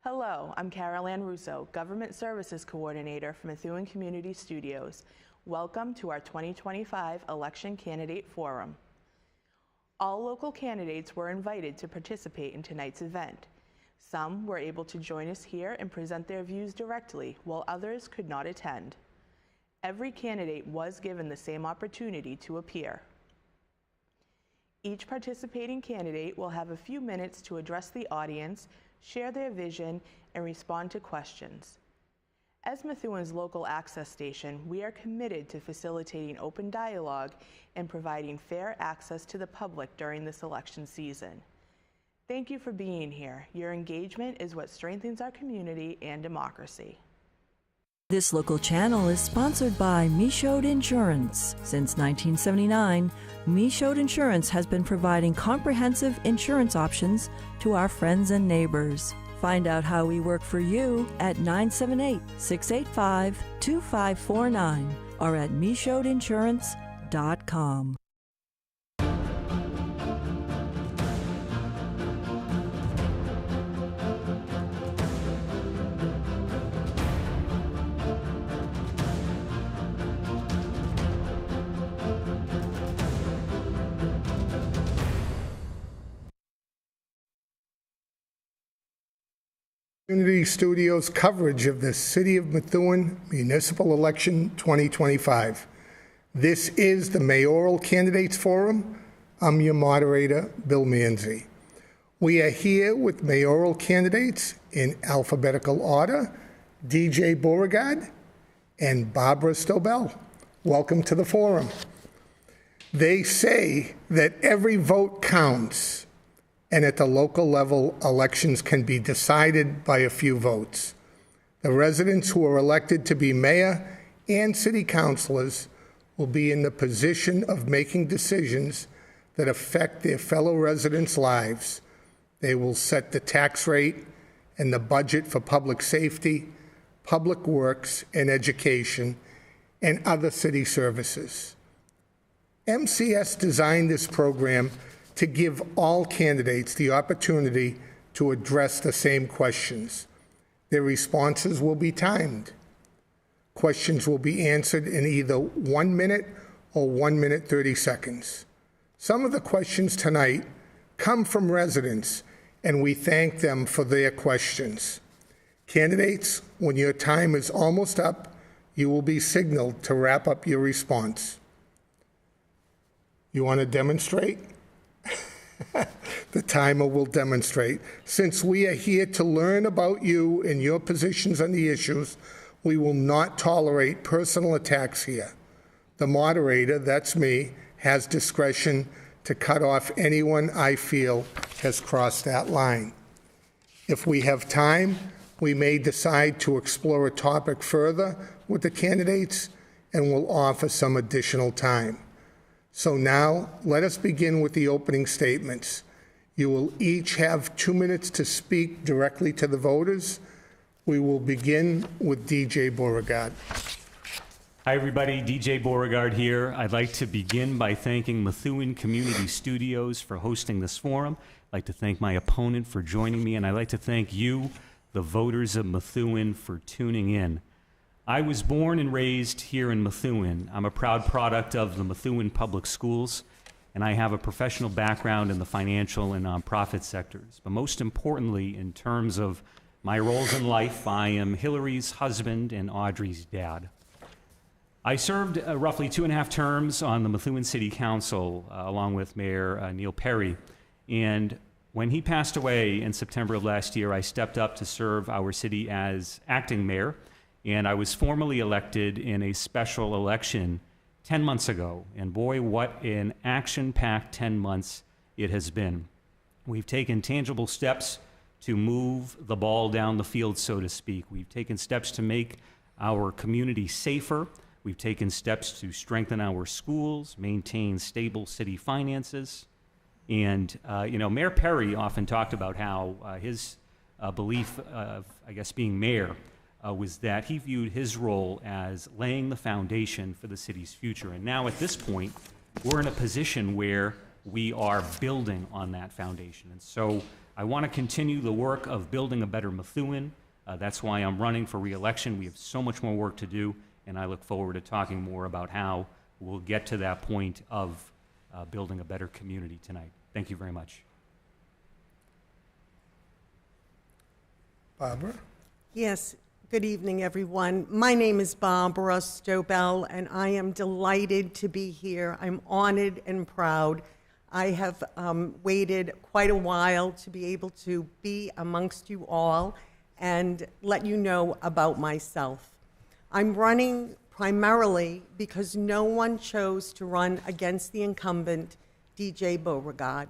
Hello, I'm Carol Ann Russo, Government Services Coordinator for Methuen Community Studios. Welcome to our 2025 Election Candidate Forum. All local candidates were invited to participate in tonight's event. Some were able to join us here and present their views directly, while others could not attend. Every candidate was given the same opportunity to appear. Each participating candidate will have a few minutes to address the audience, share their vision, and respond to questions. As Methuen's local access station, we are committed to facilitating open dialogue and providing fair access to the public during this election season. Thank you for being here. Your engagement is what strengthens our community and democracy. This local channel is sponsored by Michaud Insurance. Since 1979, Michaud Insurance has been providing comprehensive insurance options to our friends and neighbors. Find out how we work for you at 978-685-2549 or at michaudinsurance.com. Community Studios coverage of the City of Methuen Municipal Election 2025. This is the Mayoral Candidates Forum. I'm your moderator, Bill Manzi. We are here with mayoral candidates in alphabetical order, DJ Beauregard and Barbara Stobel. Welcome to the forum. They say that every vote counts, and at the local level, elections can be decided by a few votes. The residents who are elected to be mayor and city councilors will be in the position of making decisions that affect their fellow residents' lives. They will set the tax rate and the budget for public safety, public works, and education, and other city services. MCS designed this program to give all candidates the opportunity to address the same questions. Their responses will be timed. Questions will be answered in either 1 minute or 1 minute 30 seconds. Some of the questions tonight come from residents, and we thank them for their questions. Candidates, when your time is almost up, you will be signaled to wrap up your response. You want to demonstrate? The timer will demonstrate. Since we are here to learn about you and your positions on the issues, we will not tolerate personal attacks here. The moderator, that's me, has discretion to cut off anyone I feel has crossed that line. If we have time, we may decide to explore a topic further with the candidates and will offer some additional time. So now, let us begin with the opening statements. You will each have 2 minutes to speak directly to the voters. We will begin with DJ Beauregard. Hi everybody, DJ Beauregard here. I'd like to begin by thanking Methuen Community Studios for hosting this forum. I'd like to thank my opponent for joining me, and I'd like to thank you, the voters of Methuen, for tuning in. I was born and raised here in Methuen. I'm a proud product of the Methuen Public Schools, and I have a professional background in the financial and nonprofit sectors. But most importantly, in terms of my roles in life, I am Hillary's husband and Audrey's dad. I served roughly 2.5 terms on the Methuen City Council, along with Mayor Neil Perry. And when he passed away in September of last year, I stepped up to serve our city as acting mayor. And I was formally elected in a special election 10 months ago. And boy, what an action-packed 10 months it has been. We've taken tangible steps to move the ball down the field, so to speak. We've taken steps to make our community safer. We've taken steps to strengthen our schools, maintain stable city finances. And, Mayor Perry often talked about how his belief of, being mayor was that he viewed his role as laying the foundation for the city's future. And now at this point, we're in a position where we are building on that foundation. And so I want to continue the work of building a better Methuen. That's why I'm running for re-election. We have so much more work to do, and I look forward to talking more about how we'll get to that point of building a better community tonight. Thank you very much. Barbara? Yes, good evening, everyone. My name is Barbara Stobel, and I am delighted to be here. I'm honored and proud. I have waited quite a while to be able to be amongst you all and let you know about myself. I'm running primarily because no one chose to run against the incumbent, DJ Beauregard.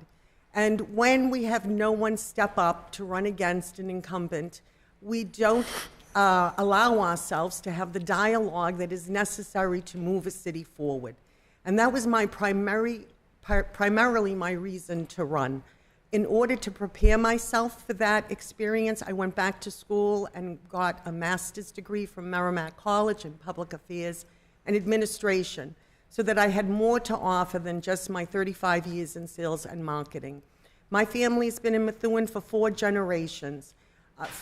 And when we have no one step up to run against an incumbent, we don't allow ourselves to have the dialogue that is necessary to move a city forward. And that was my primarily my reason to run. In order to prepare myself for that experience, I went back to school and got a master's degree from Merrimack College in Public Affairs and Administration, so that I had more to offer than just my 35 years in sales and marketing. My family's been in Methuen for 4 generations.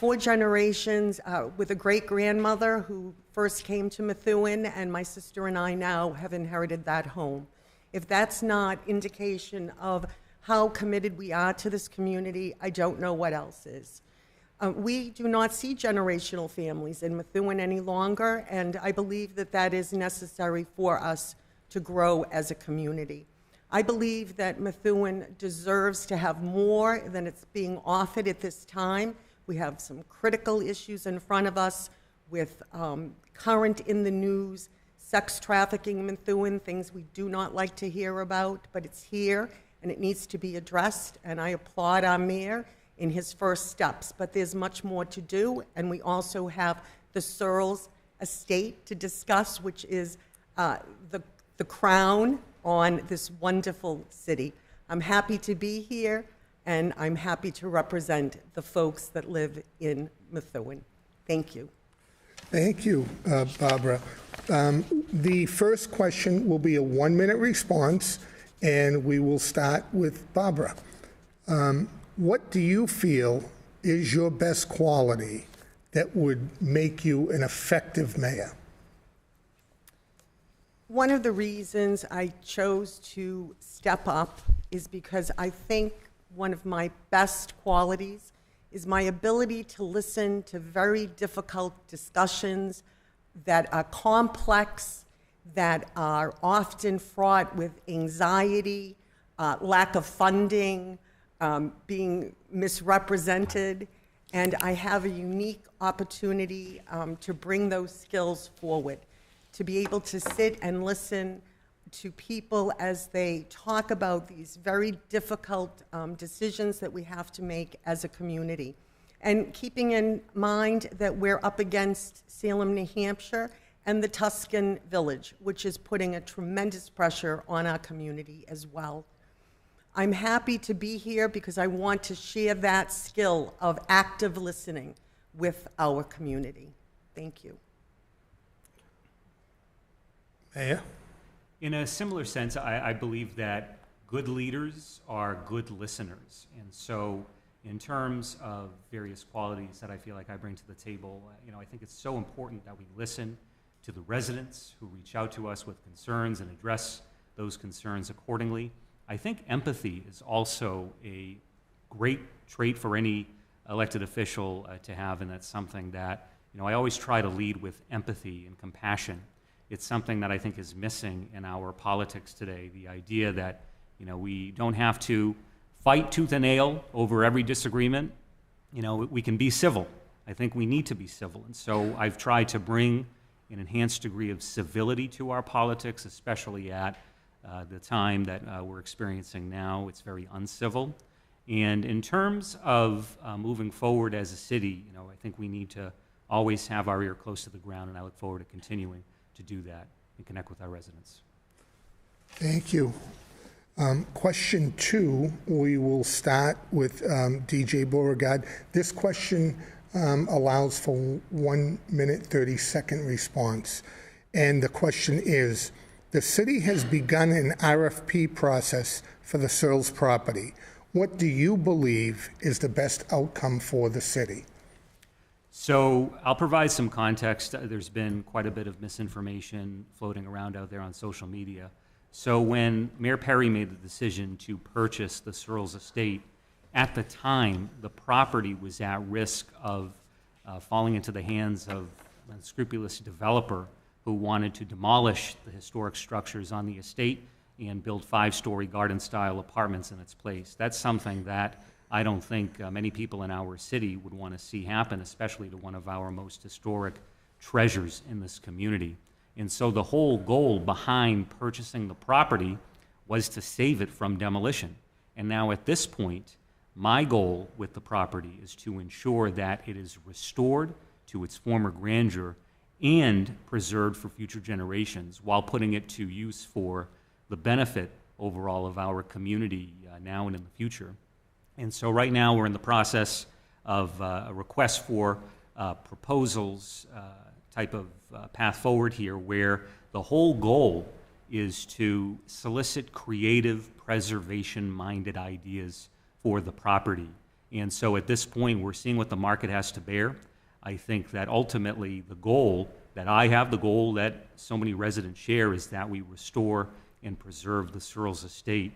With a great-grandmother who first came to Methuen, and my sister and I now have inherited that home. If that's not indication of how committed we are to this community, I don't know what else is. We do not see generational families in Methuen any longer, and I believe that that is necessary for us to grow as a community. I believe that Methuen deserves to have more than it's being offered at this time. We have some critical issues in front of us with current in the news, sex trafficking in Methuen, things we do not like to hear about, but it's here and it needs to be addressed, and I applaud our mayor in his first steps. But there's much more to do, and we also have the Searles estate to discuss, which is the crown on this wonderful city. I'm happy to be here, and I'm happy to represent the folks that live in Methuen. Thank you. Thank you, Barbara. The first question will be a 1-minute response, and we will start with Barbara. What do you feel is your best quality that would make you an effective mayor? One of the reasons I chose to step up is because I think one of my best qualities is my ability to listen to very difficult discussions that are complex, that are often fraught with anxiety, lack of funding, being misrepresented, and I have a unique opportunity to bring those skills forward, to be able to sit and listen to people as they talk about these very difficult decisions that we have to make as a community. And keeping in mind that we're up against Salem, New Hampshire, and the Tuscan Village, which is putting a tremendous pressure on our community as well. I'm happy to be here because I want to share that skill of active listening with our community. Thank you. Mayor? In a similar sense, I believe that good leaders are good listeners. And so in terms of various qualities that I feel like I bring to the table, I think it's so important that we listen to the residents who reach out to us with concerns and address those concerns accordingly. I think empathy is also a great trait for any elected official to have, and that's something that, I always try to lead with empathy and compassion. It's something that I think is missing in our politics today, the idea that, we don't have to fight tooth and nail over every disagreement. We can be civil. I think we need to be civil. And so I've tried to bring an enhanced degree of civility to our politics, especially at the time that we're experiencing now. It's very uncivil. And in terms of moving forward as a city, I think we need to always have our ear close to the ground, and I look forward to continuing to do that and connect with our residents. Thank you. Question 2, we will start with DJ Beauregard. This question allows for 1 minute, 30-second response. And the question is, the city has begun an RFP process for the Searles property. What do you believe is the best outcome for the city? So I'll provide some context. There's been quite a bit of misinformation floating around out there on social media. So when Mayor Perry made the decision to purchase the Searles estate, at the time, the property was at risk of falling into the hands of a scrupulous developer who wanted to demolish the historic structures on the estate and build 5-story garden-style apartments in its place. That's something that I don't think many people in our city would want to see happen, especially to one of our most historic treasures in this community. And so the whole goal behind purchasing the property was to save it from demolition. And now at this point, my goal with the property is to ensure that it is restored to its former grandeur and preserved for future generations while putting it to use for the benefit overall of our community now and in the future. And so right now we're in the process of a request for proposals type of path forward here, where the whole goal is to solicit creative, preservation-minded ideas for the property. And so at this point, we're seeing what the market has to bear. I think that ultimately the goal that I have, the goal that so many residents share, is that we restore and preserve the Searles estate.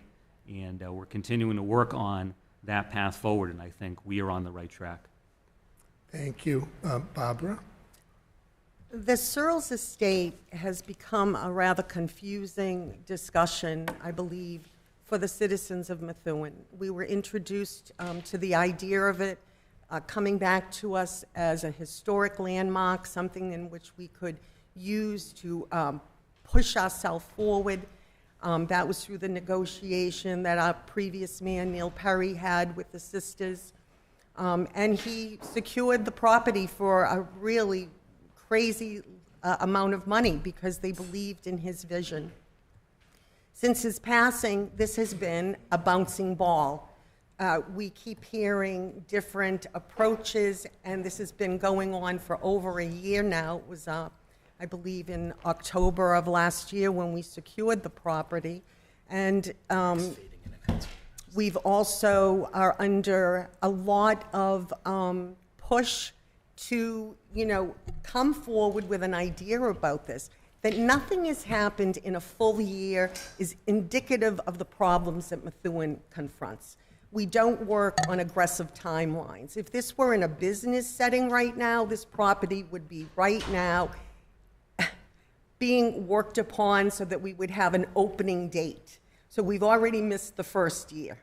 And we're continuing to work on that path forward, and I think we are on the right track. Thank you. Barbara? The Searles estate has become a rather confusing discussion, I believe, for the citizens of Methuen. We were introduced to the idea of it coming back to us as a historic landmark, something in which we could use to push ourselves forward. That was through the negotiation that our previous mayor, Neil Perry, had with the sisters. And he secured the property for a really crazy amount of money because they believed in his vision. Since his passing, this has been a bouncing ball. We keep hearing different approaches, and this has been going on for over a year now. It was, I believe, in October of last year when we secured the property. And we've also are under a lot of push to, come forward with an idea about this. That nothing has happened in a full year is indicative of the problems that Methuen confronts. We don't work on aggressive timelines. If this were in a business setting right now, this property would be right now being worked upon so that we would have an opening date. So we've already missed the first year.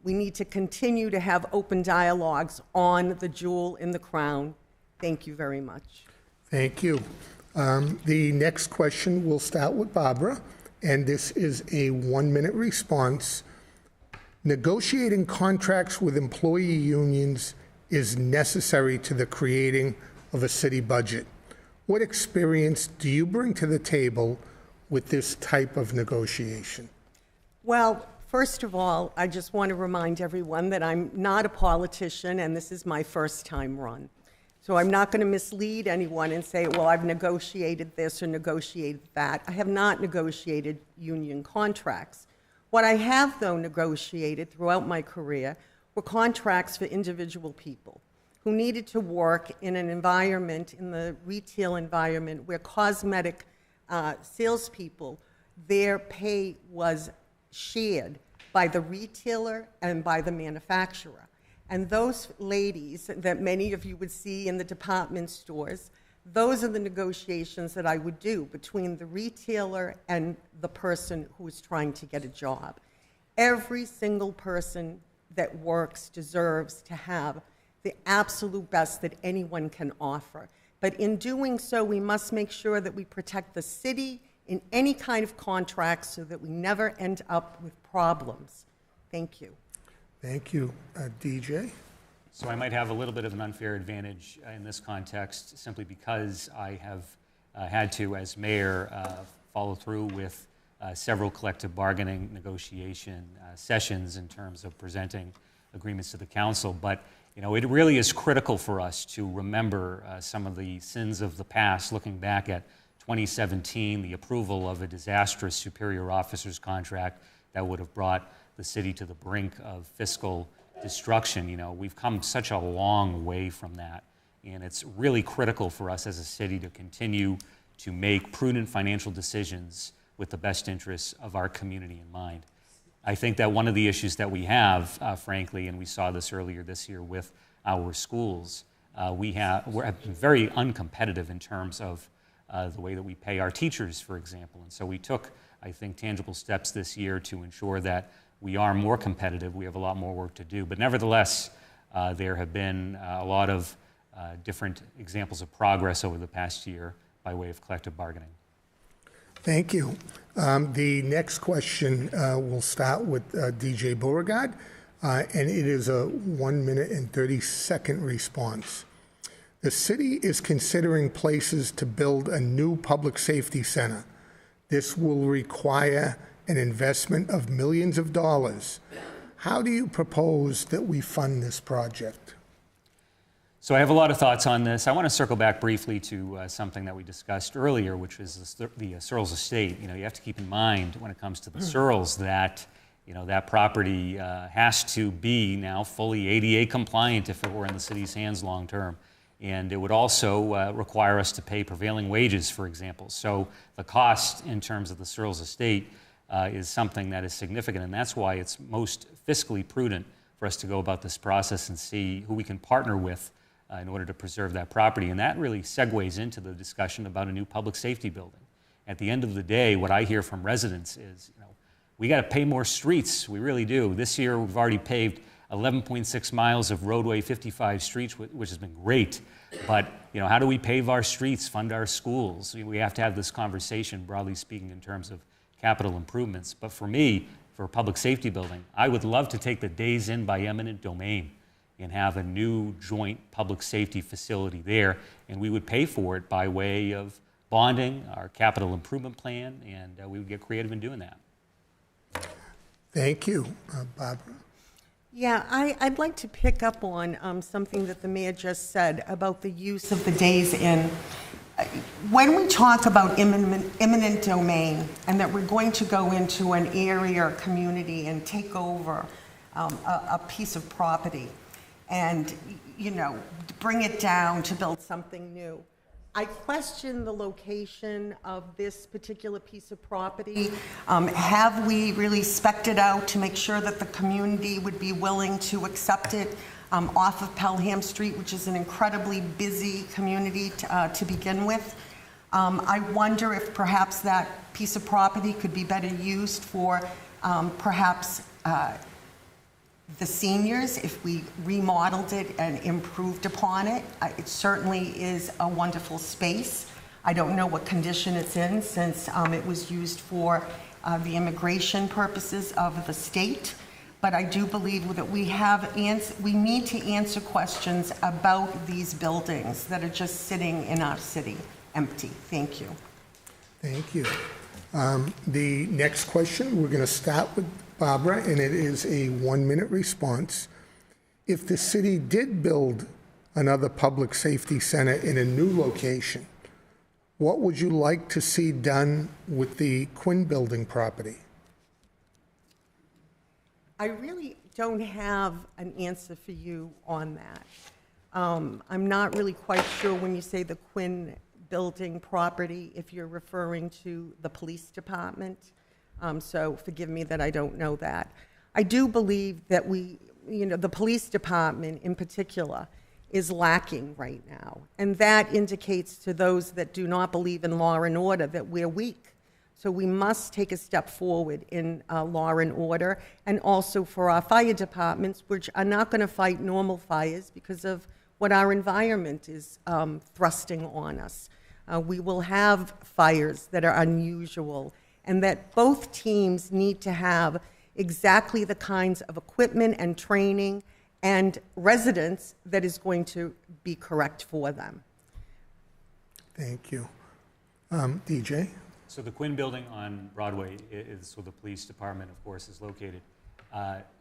We need to continue to have open dialogues on the jewel in the crown. Thank you very much. Thank you. The next question will start with Barbara, and this is a 1-minute response. Negotiating contracts with employee unions is necessary to the creating of a city budget. What experience do you bring to the table with this type of negotiation? Well, first of all, I just want to remind everyone that I'm not a politician, and this is my first time run. So I'm not going to mislead anyone and say, well, I've negotiated this or negotiated that. I have not negotiated union contracts. What I have, though, negotiated throughout my career were contracts for individual people who needed to work in an environment, in the retail environment, where cosmetic salespeople, their pay was shared by the retailer and by the manufacturer. And those ladies that many of you would see in the department stores, those are the negotiations that I would do between the retailer and the person who is trying to get a job. Every single person that works deserves to have the absolute best that anyone can offer. But in doing so, we must make sure that we protect the city in any kind of contract so that we never end up with problems. Thank you. Thank you. DJ? So I might have a little bit of an unfair advantage in this context simply because I have had to, as mayor, follow through with several collective bargaining negotiation sessions in terms of presenting agreements to the council. But it really is critical for us to remember some of the sins of the past, looking back at 2017, the approval of a disastrous superior officers contract that would have brought the city to the brink of fiscal destruction. We've come such a long way from that, and it's really critical for us as a city to continue to make prudent financial decisions with the best interests of our community in mind. I think that one of the issues that we have, frankly, and we saw this earlier this year with our schools, we're very uncompetitive in terms of the way that we pay our teachers, for example. And so we took, I think, tangible steps this year to ensure that we are more competitive. We have a lot more work to do. But nevertheless, there have been a lot of different examples of progress over the past year by way of collective bargaining. Thank you. The next question will start with DJ Beauregard, and it is a 1 minute and 30-second response. The city is considering places to build a new public safety center. This will require an investment of millions of dollars. How do you propose that we fund this project? So I have a lot of thoughts on this. I want to circle back briefly to something that we discussed earlier, which is the Searles estate. You have to keep in mind when it comes to the Searles that that property has to be now fully ADA compliant if it were in the city's hands long term. And it would also require us to pay prevailing wages, for example. So the cost in terms of the Searles estate is something that is significant, and that's why it's most fiscally prudent for us to go about this process and see who we can partner with in order to preserve that property. And that really segues into the discussion about a new public safety building. At the end of the day, what I hear from residents is, we got to pay more streets. We really do. This year, we've already paved 11.6 miles of roadway, 55 streets, which has been great. But how do we pave our streets, fund our schools? We have to have this conversation, broadly speaking, in terms of capital improvements. But for me, for a public safety building, I would love to take the days in by eminent domain and have a new joint public safety facility there, and we would pay for it by way of bonding, our capital improvement plan, and we would get creative in doing that. Thank you. Barbara? Yeah, I'd like to pick up on something that the mayor just said about the use of the days in. When we talk about eminent domain and that we're going to go into an area or community and take over a piece of property and, bring it down to build something new, I question the location of this particular piece of property. Have we really spec'd it out to make sure that the community would be willing to accept it off of Pelham Street, which is an incredibly busy community to begin with? I wonder if perhaps that piece of property could be better used for perhaps the seniors, if we remodeled it and improved upon it. It certainly is a wonderful space. I don't know what condition it's in since it was used for the immigration purposes of the state. But I do believe that we need to answer questions about these buildings that are just sitting in our city empty. Thank you. Thank you. The next question, we're going to start with Barbara, and it is a 1 minute response. If the city did build another public safety center in a new location, what would you like to see done with the Quinn Building property? I really don't have an answer for you on that. I'm not really quite sure when you say the Quinn Building property, if you're referring to the police department. So forgive me that I don't know that. I do believe that the police department in particular is lacking right now. And that indicates to those that do not believe in law and order that we're weak. So we must take a step forward in law and order, and also for our fire departments, which are not going to fight normal fires because of what our environment is thrusting on us. We will have fires that are unusual, and that both teams need to have exactly the kinds of equipment and training and residents that is going to be correct for them. Thank you. DJ? So the Quinn Building on Broadway is where the police department, of course, is located.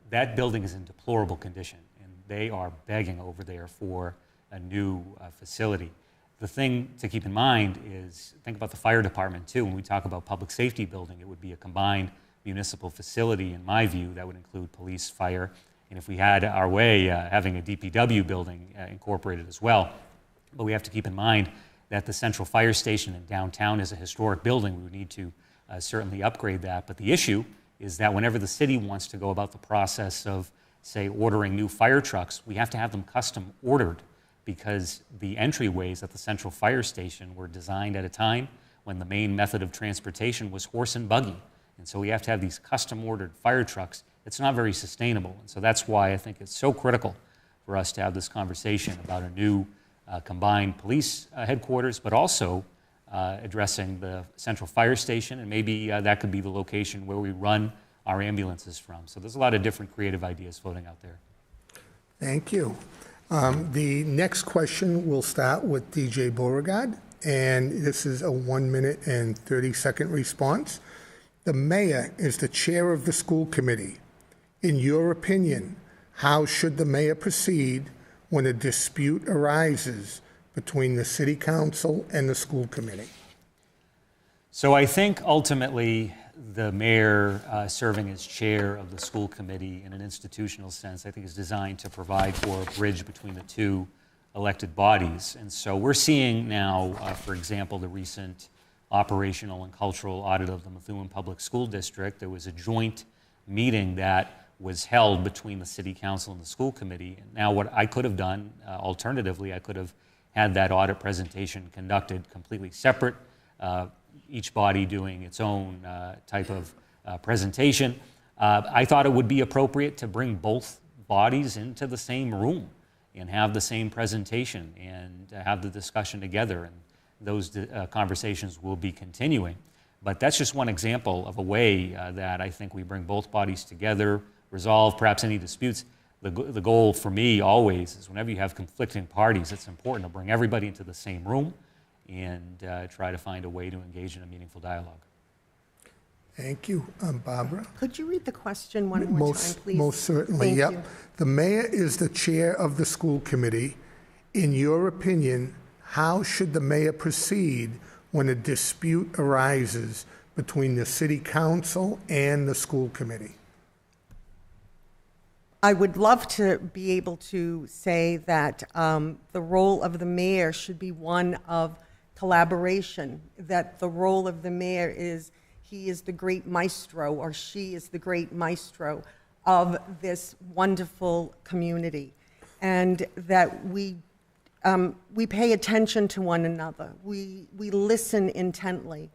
That building is in deplorable condition, and they are begging over there for a new facility. The thing to keep in mind is, think about the fire department too. When we talk about public safety building, it would be a combined municipal facility, in my view, that would include police, fire, and if we had our way, having a DPW building incorporated as well. But we have to keep in mind that the central fire station in downtown is a historic building. We would need to certainly upgrade that. But the issue is that whenever the city wants to go about the process of, say, ordering new fire trucks, we have to have them custom ordered, because the entryways at the central fire station were designed at a time when the main method of transportation was horse and buggy. And so we have to have these custom ordered fire trucks. It's not very sustainable. And so that's why I think it's so critical for us to have this conversation about a new combined police headquarters, but also addressing the central fire station, and maybe that could be the location where we run our ambulances from. So there's a lot of different creative ideas floating out there. Thank you. The next question will start with DJ Beauregard, and this is a 1 minute and 30-second response. The mayor is the chair of the school committee. In your opinion, how should the mayor proceed when a dispute arises between the city council and the school committee? So I think ultimately the mayor serving as chair of the school committee in an institutional sense, I think is designed to provide for a bridge between the two elected bodies. And so we're seeing now, for example, the recent operational and cultural audit of the Methuen Public School District. There was a joint meeting that was held between the city council and the school committee. And now what I could have done, alternatively, I could have had that audit presentation conducted completely separate, each body doing its own type of presentation. I thought it would be appropriate to bring both bodies into the same room and have the same presentation and have the discussion together. And those conversations will be continuing. But that's just one example of a way that I think we bring both bodies together, resolve perhaps any disputes. The goal for me always is whenever you have conflicting parties, it's important to bring everybody into the same room and try to find a way to engage in a meaningful dialogue. Thank you. Barbara? Could you read the question one more time, please? Most certainly, Thank yep. you. The mayor is the chair of the school committee. In your opinion, how should the mayor proceed when a dispute arises between the city council and the school committee? I would love to be able to say that the role of the mayor should be one of collaboration, that the role of the mayor is he is the great maestro or she is the great maestro of this wonderful community, and that we pay attention to one another. We listen intently.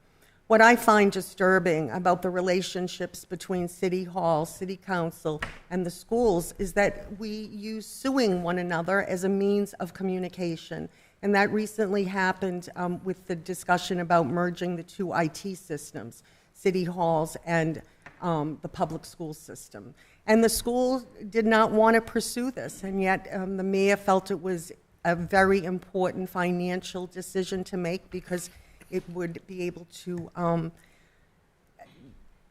What I find disturbing about the relationships between City Hall, City Council, and the schools is that we use suing one another as a means of communication. And that recently happened with the discussion about merging the two IT systems, City Halls and the public school system. And the school did not want to pursue this, and yet the mayor felt it was a very important financial decision to make because it would be able to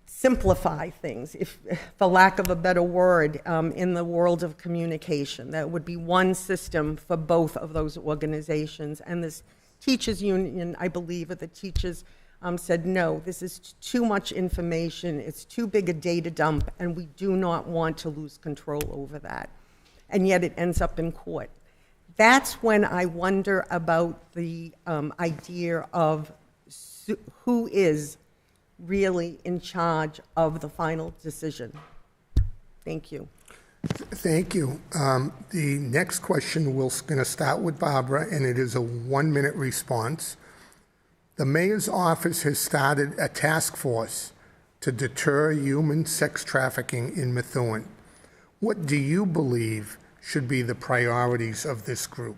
simplify things, if, for lack of a better word, in the world of communication. That would be one system for both of those organizations. And this teachers union, I believe, or the teachers said, no, this is too much information, it's too big a data dump, and we do not want to lose control over that. And yet it ends up in court. That's when I wonder about the idea of who is really in charge of the final decision. Thank you. Thank you. The next question we're going to start with Barbara, and it is a 1 minute response. The mayor's office has started a task force to deter human sex trafficking in Methuen. What do you believe should be the priorities of this group?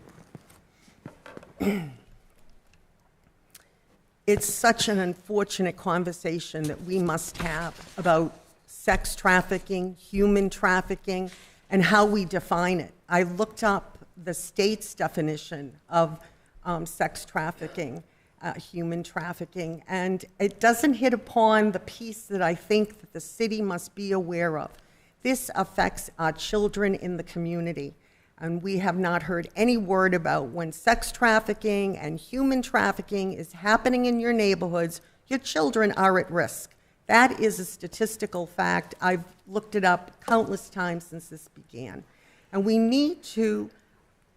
It's such an unfortunate conversation that we must have about sex trafficking, human trafficking, and how we define it. I looked up the state's definition of sex trafficking, human trafficking, and it doesn't hit upon the piece that I think that the city must be aware of. This affects our children in the community, and we have not heard any word about when sex trafficking and human trafficking is happening in your neighborhoods, your children are at risk. That is a statistical fact. I've looked it up countless times since this began. And we need to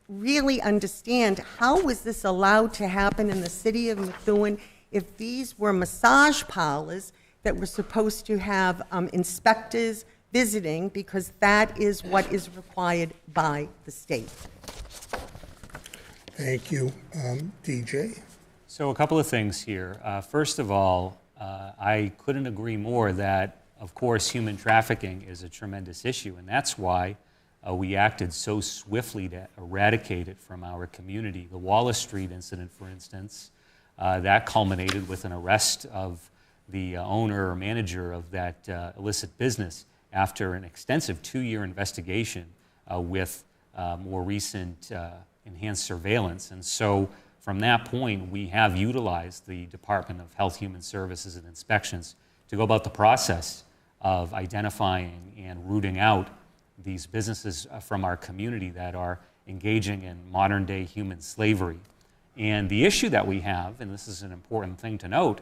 really understand, how was this allowed to happen in the city of Methuen if these were massage parlors that were supposed to have inspectors visiting, because that is what is required by the state. Thank you. DJ? So a couple of things here. First of all, I couldn't agree more that, of course, human trafficking is a tremendous issue, and that's why we acted so swiftly to eradicate it from our community. The Wallace Street incident, for instance, that culminated with an arrest of the owner or manager of that illicit business after an extensive 2-year investigation with more recent enhanced surveillance. And so from that point, we have utilized the Department of Health, Human Services, and Inspections to go about the process of identifying and rooting out these businesses from our community that are engaging in modern-day human slavery. And the issue that we have, and this is an important thing to note,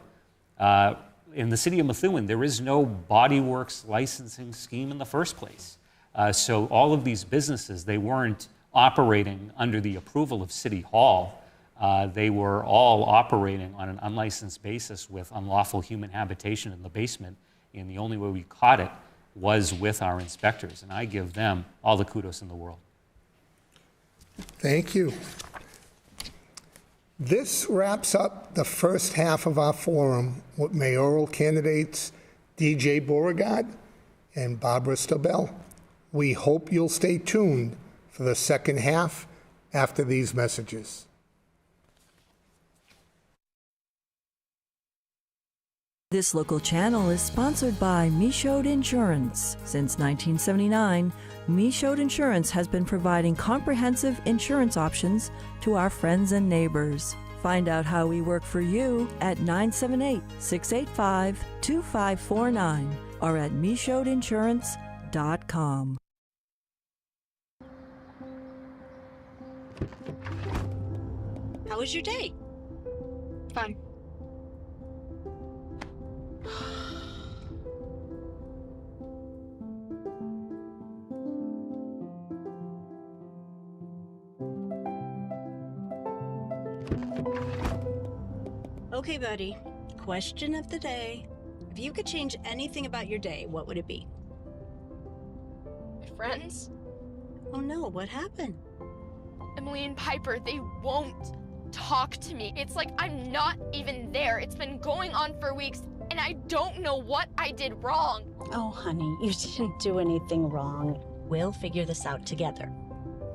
in the city of Methuen, there is no Body Works licensing scheme in the first place. So all of these businesses, they weren't operating under the approval of City Hall. They were all operating on an unlicensed basis with unlawful human habitation in the basement, and the only way we caught it was with our inspectors, and I give them all the kudos in the world. Thank you. This wraps up the first half of our forum with mayoral candidates DJ Beauregard and Barbara Stabell. We hope you'll stay tuned for the second half after these messages. This local channel is sponsored by Michaud Insurance. Since 1979, Michaud Insurance has been providing comprehensive insurance options to our friends and neighbors. Find out how we work for you at 978-685-2549 or at michaudinsurance.com. How was your day? Fun. Okay, buddy. Question of the day. If you could change anything about your day, what would it be? My friends, Oh no, what happened? Emily and Piper, they won't talk to me. It's like I'm not even there. It's been going on for weeks, and I don't know what I did wrong. Oh, honey, you didn't do anything wrong. We'll figure this out together.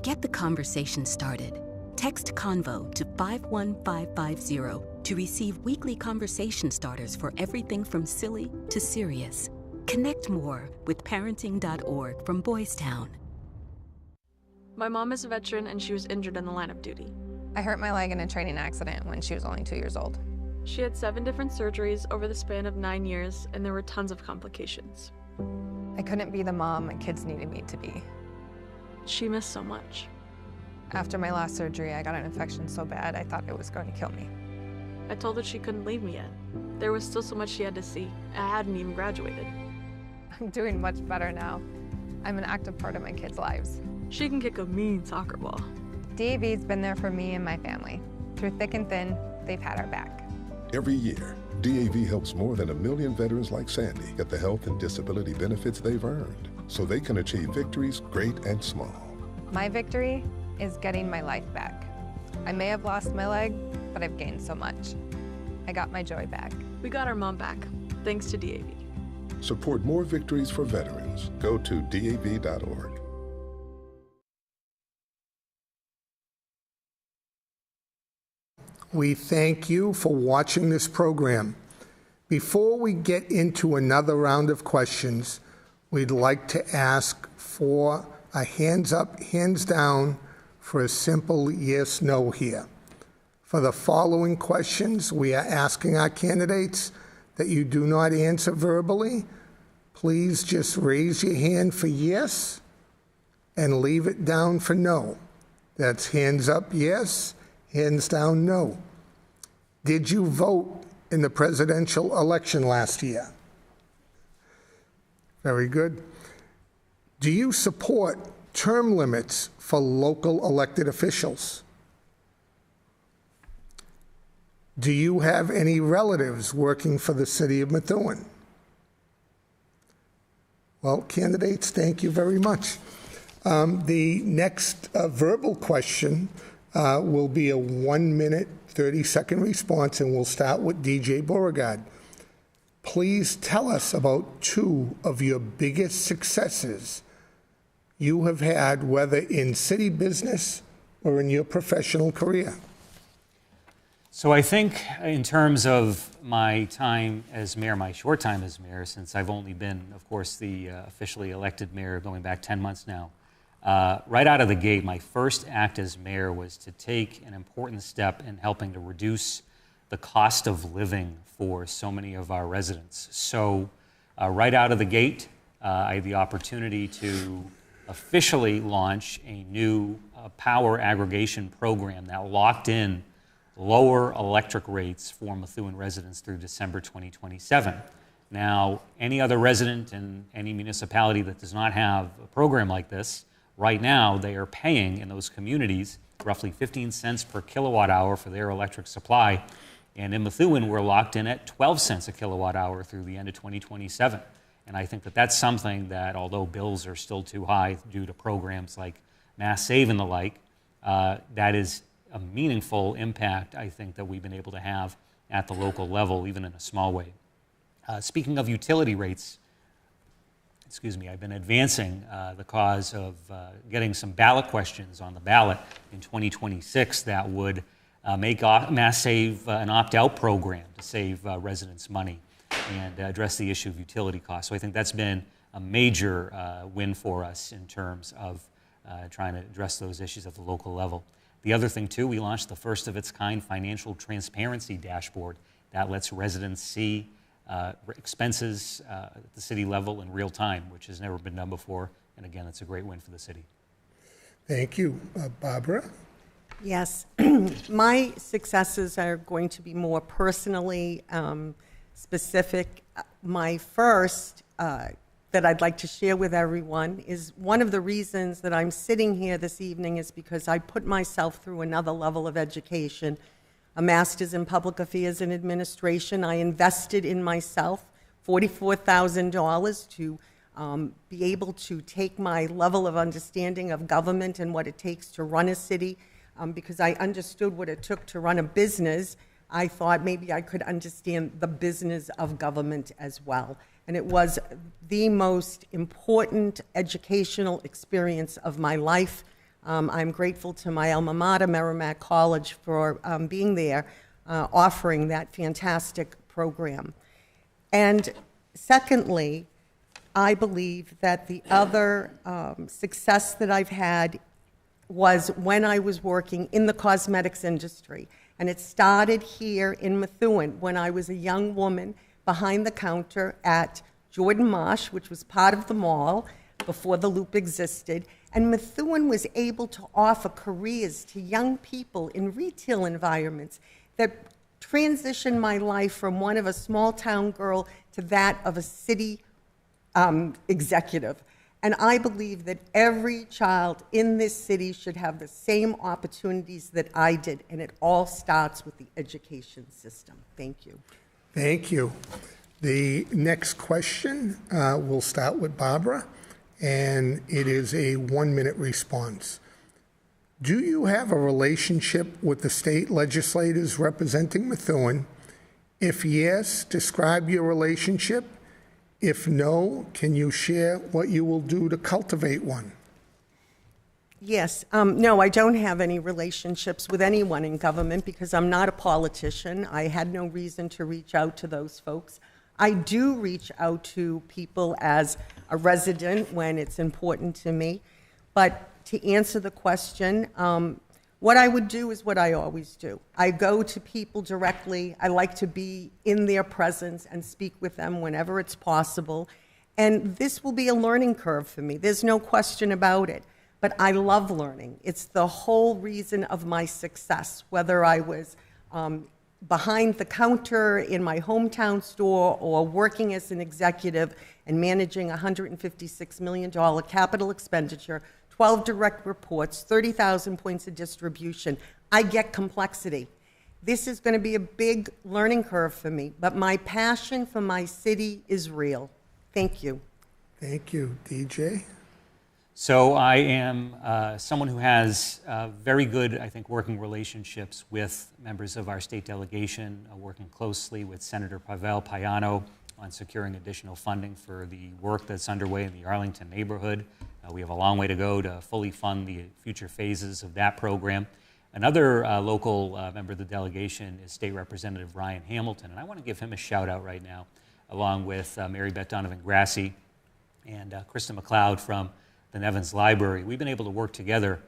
Get the conversation started. Text CONVO to 51550 to receive weekly conversation starters for everything from silly to serious. Connect more with parenting.org from Boys Town. My mom is a veteran and she was injured in the line of duty. I hurt my leg in a training accident when she was only 2 years old. She had 7 different surgeries over the span of 9 years, and there were tons of complications. I couldn't be the mom my kids needed me to be. She missed so much. After my last surgery, I got an infection so bad I thought it was going to kill me. I told her she couldn't leave me yet. There was still so much she had to see. I hadn't even graduated. I'm doing much better now. I'm an active part of my kids' lives. She can kick a mean soccer ball. DAV's been there for me and my family. Through thick and thin, they've had our back. Every year, DAV helps more than 1 million veterans like Sandy get the health and disability benefits they've earned, so they can achieve victories great and small. My victory is getting my life back. I may have lost my leg, but I've gained so much. I got my joy back. We got our mom back, thanks to DAV. Support more victories for veterans. Go to DAV.org. We thank you for watching this program. Before we get into another round of questions, we'd like to ask for a hands up, hands down for a simple yes/no here. For the following questions, we are asking our candidates that you do not answer verbally. Please just raise your hand for yes and leave it down for no. That's hands up, yes. Hands down, no. Did you vote in the presidential election last year? Very good. Do you support term limits for local elected officials? Do you have any relatives working for the city of Methuen? Well, candidates, thank you very much. The next verbal question will be a 1 minute, 30-second response, and we'll start with DJ Beauregard. Please tell us about 2 of your biggest successes you have had, whether in city business or in your professional career. So I think in terms of my time as mayor, my short time as mayor, since I've only been, of course, the officially elected mayor going back 10 months now, right out of the gate, my first act as mayor was to take an important step in helping to reduce the cost of living for so many of our residents. So right out of the gate, I had the opportunity to officially launch a new power aggregation program that locked in lower electric rates for Methuen residents through December 2027. Now, any other resident in any municipality that does not have a program like this, right now they are paying in those communities roughly 15 cents per kilowatt hour for their electric supply. And in Methuen, we're locked in at 12 cents a kilowatt hour through the end of 2027. And I think that that's something that, although bills are still too high due to programs like Mass Save and the like, that is a meaningful impact, I think, that we've been able to have at the local level, even in a small way. Speaking of utility rates, I've been advancing the cause of getting some ballot questions on the ballot in 2026 that would make Mass Save an opt-out program to save residents money and address the issue of utility costs. So I think that's been a major win for us in terms of trying to address those issues at the local level. The other thing, too, we launched the first of its kind financial transparency dashboard that lets residents see expenses at the city level in real time, which has never been done before. And again, it's a great win for the city. Thank you. Barbara? Yes. My successes are going to be more personally specific. My first that I'd like to share with everyone is one of the reasons that I'm sitting here this evening is because I put myself through another level of education, a master's in public affairs and administration. I invested in myself $44,000 to be able to take my level of understanding of government and what it takes to run a city, because I understood what it took to run a business. I thought maybe I could understand the business of government as well. And it was the most important educational experience of my life. I'm grateful to my alma mater, Merrimack College, for being there, offering that fantastic program. And secondly, I believe that the other success that I've had was when I was working in the cosmetics industry. And it started here in Methuen when I was a young woman behind the counter at Jordan Marsh, which was part of the mall before the Loop existed. And Methuen was able to offer careers to young people in retail environments that transitioned my life from one of a small town girl to that of a city executive. And I believe that every child in this city should have the same opportunities that I did, and it all starts with the education system. Thank you. Thank you. The next question will start with Barbara, and it is a 1 minute response. Do you have a relationship with the state legislators representing Methuen? If yes, describe your relationship. If no, can you share what you will do to cultivate one? Yes. No, I don't have any relationships with anyone in government because I'm not a politician. I had no reason to reach out to those folks. I do reach out to people as a resident when it's important to me. But to answer the question, what I would do is what I always do. I go to people directly. I like to be in their presence and speak with them whenever it's possible. And this will be a learning curve for me. There's no question about it. But I love learning. It's the whole reason of my success, whether I was behind the counter in my hometown store or working as an executive and managing a $156 million capital expenditure, 12 direct reports, 30,000 points of distribution. I get complexity. This is going to be a big learning curve for me, but my passion for my city is real. Thank you. Thank you. DJ? So I am someone who has very good, I think, working relationships with members of our state delegation, working closely with Senator Pavel Payano on securing additional funding for the work that's underway in the Arlington neighborhood. We have a long way to go to fully fund the future phases of that program. Another local member of the delegation is State Representative Ryan Hamilton, and I want to give him a shout out right now, along with Mary Beth Donovan-Grassi and Krista McLeod from the Nevins Library. We've been able to work together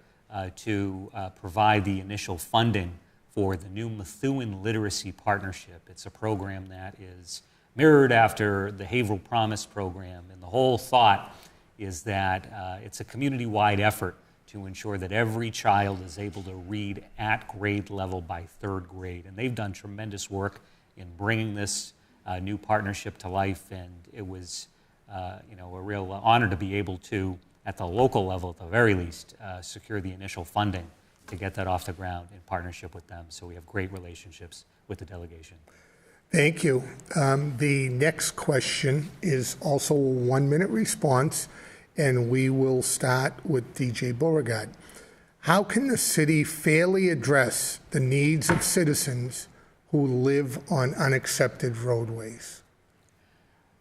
to provide the initial funding for the new Methuen Literacy Partnership. It's a program that is mirrored after the Haverhill Promise program, and the whole thought is that it's a community-wide effort to ensure that every child is able to read at grade level by third grade. And they've done tremendous work in bringing this new partnership to life, and it was a real honor to be able to, at the local level at the very least, secure the initial funding to get that off the ground in partnership with them. So we have great relationships with the delegation. Thank you. The next question is also a 1-minute response, and we will start with DJ Beauregard. How can the city fairly address the needs of citizens who live on unaccepted roadways?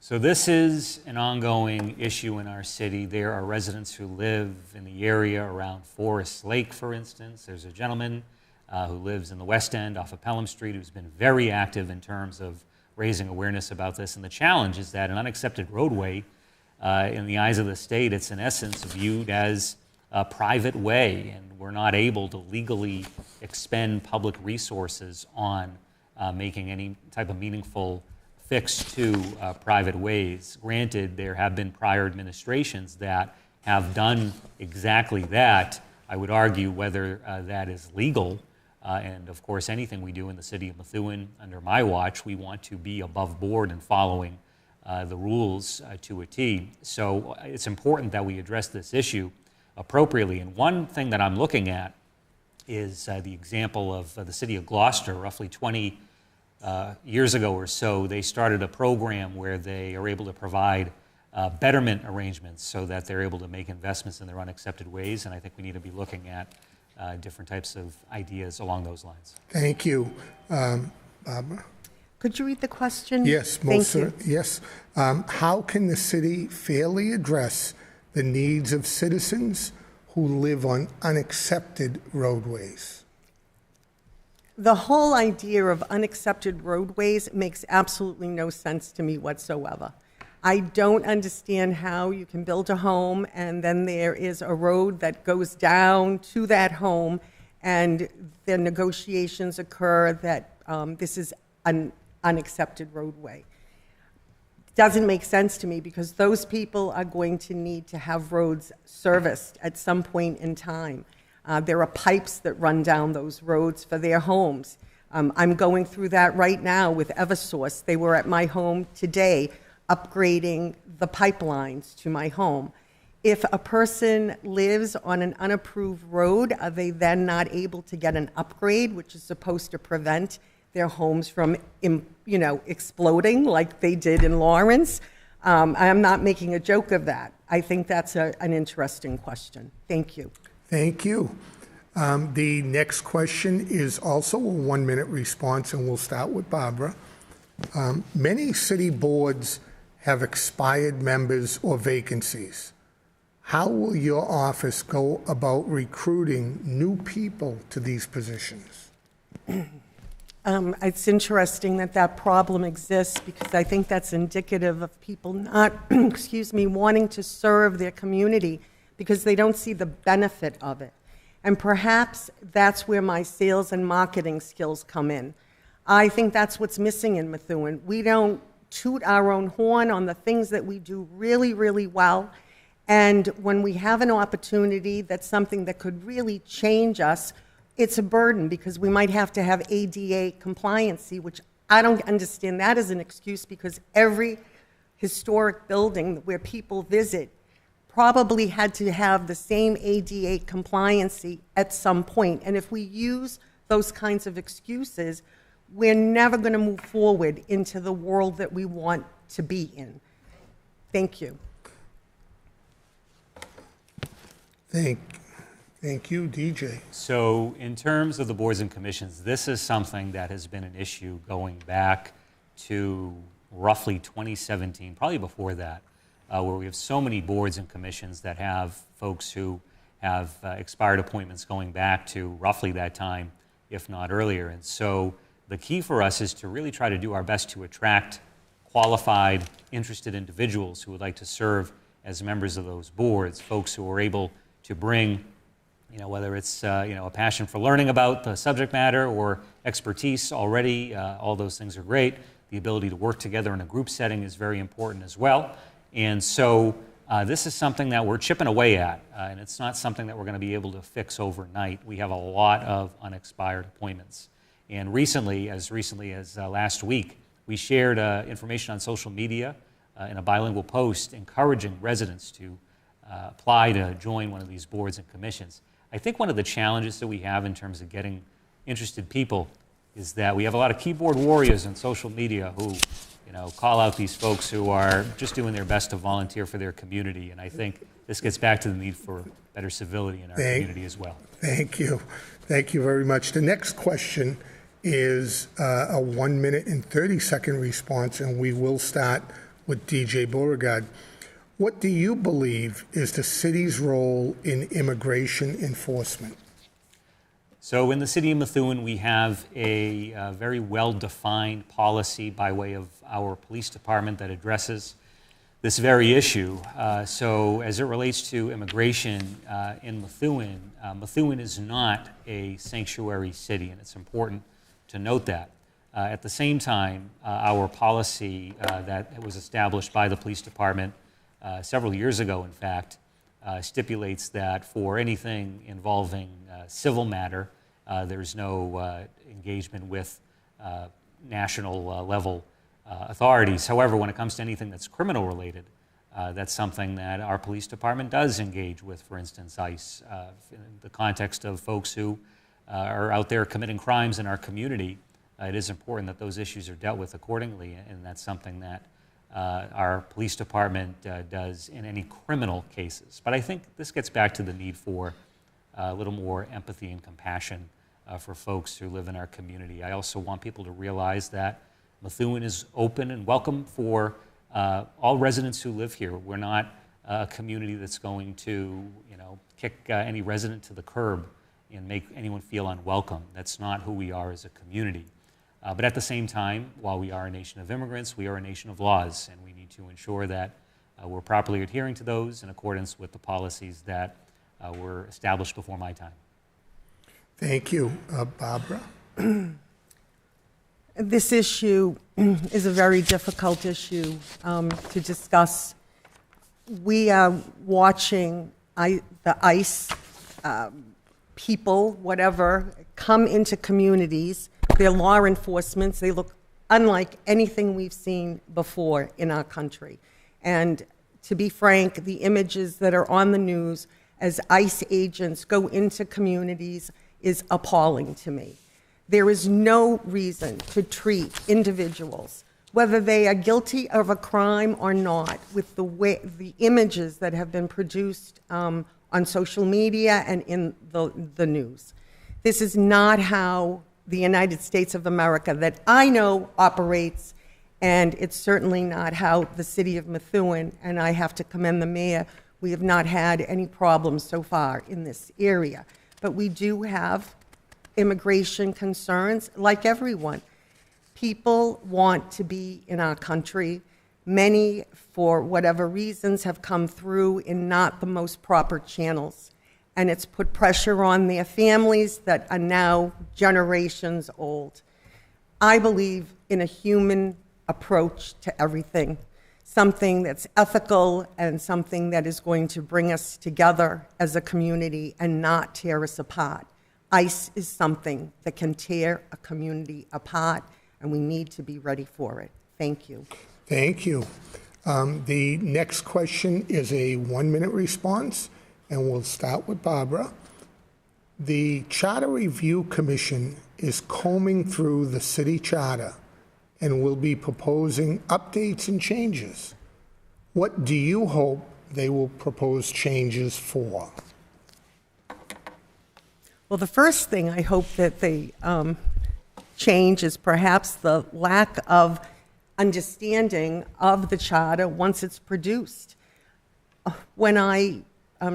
So this is an ongoing issue in our city. There are residents who live in the area around Forest Lake, for instance. There's a gentleman who lives in the West End off of Pelham Street who's been very active in terms of raising awareness about this. And the challenge is that an unaccepted roadway, in the eyes of the state, it's in essence viewed as a private way, and we're not able to legally expend public resources on making any type of meaningful fix to private ways. Granted, there have been prior administrations that have done exactly that. I would argue whether that is legal, and of course anything we do in the city of Methuen under my watch, we want to be above board and following the rules to a T. So it's important that we address this issue appropriately. And one thing that I'm looking at is the example of the city of Gloucester. Roughly 20 years ago or so, they started a program where they are able to provide betterment arrangements so that they're able to make investments in their unaccepted ways. And I think we need to be looking at different types of ideas along those lines. Thank you. Barbara? Could you read the question? Yes, most yes. How can the city fairly address the needs of citizens who live on unaccepted roadways? The whole idea of unaccepted roadways makes absolutely no sense to me whatsoever. I don't understand how you can build a home and then there is a road that goes down to that home and the negotiations occur that this is an unaccepted roadway. Doesn't make sense to me because those people are going to need to have roads serviced at some point in time. There are pipes that run down those roads for their homes. I'm going through that right now with Eversource. They were at my home today upgrading the pipelines to my home. If a person lives on an unapproved road, are they then not able to get an upgrade, which is supposed to prevent their homes from, exploding like they did in Lawrence? I'm not making a joke of that. I think that's an interesting question. Thank you. Thank you. The next question is also a 1-minute response, and we'll start with Barbara. Many city boards have expired members or vacancies. How will your office go about recruiting new people to these positions? It's interesting that problem exists because I think that's indicative of people not, wanting to serve their community because they don't see the benefit of it. And perhaps that's where my sales and marketing skills come in. I think that's what's missing in Methuen. We don't toot our own horn on the things that we do really, really well. And when we have an opportunity that's something that could really change us, it's a burden because we might have to have ADA compliancy, which I don't understand that as an excuse because every historic building where people visit probably had to have the same ADA compliancy at some point. And if we use those kinds of excuses, we're never going to move forward into the world that we want to be in. Thank you. Thank you, DJ. So in terms of the boards and commissions, this is something that has been an issue going back to roughly 2017, probably before that, where we have so many boards and commissions that have folks who have expired appointments going back to roughly that time, if not earlier. And so the key for us is to really try to do our best to attract qualified, interested individuals who would like to serve as members of those boards, folks who are able to bring, whether it's a passion for learning about the subject matter or expertise already, all those things are great. The ability to work together in a group setting is very important as well. And so this is something that we're chipping away at, and it's not something that we're going to be able to fix overnight. We have a lot of unexpired appointments. And recently as last week, we shared information on social media in a bilingual post encouraging residents to apply to join one of these boards and commissions. I think one of the challenges that we have in terms of getting interested people is that we have a lot of keyboard warriors on social media who call out these folks who are just doing their best to volunteer for their community. And I think this gets back to the need for better civility in our community as well. Thank you. Thank you very much. The next question is a 1 minute and 30-second response, and we will start with DJ Beauregard. What do you believe is the city's role in immigration enforcement? So in the city of Methuen, we have a very well-defined policy by way of our police department that addresses this very issue. So as it relates to immigration in Methuen, Methuen is not a sanctuary city, and it's important to note that. At the same time, our policy that was established by the police department several years ago, in fact, stipulates that for anything involving civil matter, there's no engagement with national level authorities. However, when it comes to anything that's criminal related, that's something that our police department does engage with, for instance, ICE. In the context of folks who are out there committing crimes in our community, it is important that those issues are dealt with accordingly, and that's something that our police department does in any criminal cases. But I think this gets back to the need for a little more empathy and compassion for folks who live in our community. I also want people to realize that Methuen is open and welcome for all residents who live here. We're not a community that's going to, kick any resident to the curb and make anyone feel unwelcome. That's not who we are as a community. But at the same time, while we are a nation of immigrants, we are a nation of laws, and we need to ensure that we're properly adhering to those in accordance with the policies that were established before my time. Thank you. Barbara? This issue is a very difficult issue to discuss. We are watching the ICE people, whatever, come into communities. They're law enforcement. They look unlike anything we've seen before in our country. And to be frank, the images that are on the news as ICE agents go into communities is appalling to me. There is no reason to treat individuals, whether they are guilty of a crime or not, with the images that have been produced on social media and in the news. This is not how the United States of America that I know operates, and it's certainly not how the city of Methuen, and I have to commend the mayor, we have not had any problems so far in this area. But we do have immigration concerns, like everyone. People want to be in our country. Many, for whatever reasons, have come through in not the most proper channels. And it's put pressure on their families that are now generations old. I believe in a human approach to everything, something that's ethical and something that is going to bring us together as a community and not tear us apart. ICE is something that can tear a community apart, and we need to be ready for it. Thank you. Thank you. The next question is a 1-minute response, and we'll start with Barbara. The Charter Review Commission is combing through the city charter and will be proposing updates and changes. What do you hope they will propose changes for? Well, the first thing I hope that they change is perhaps the lack of understanding of the charter once it's produced. When I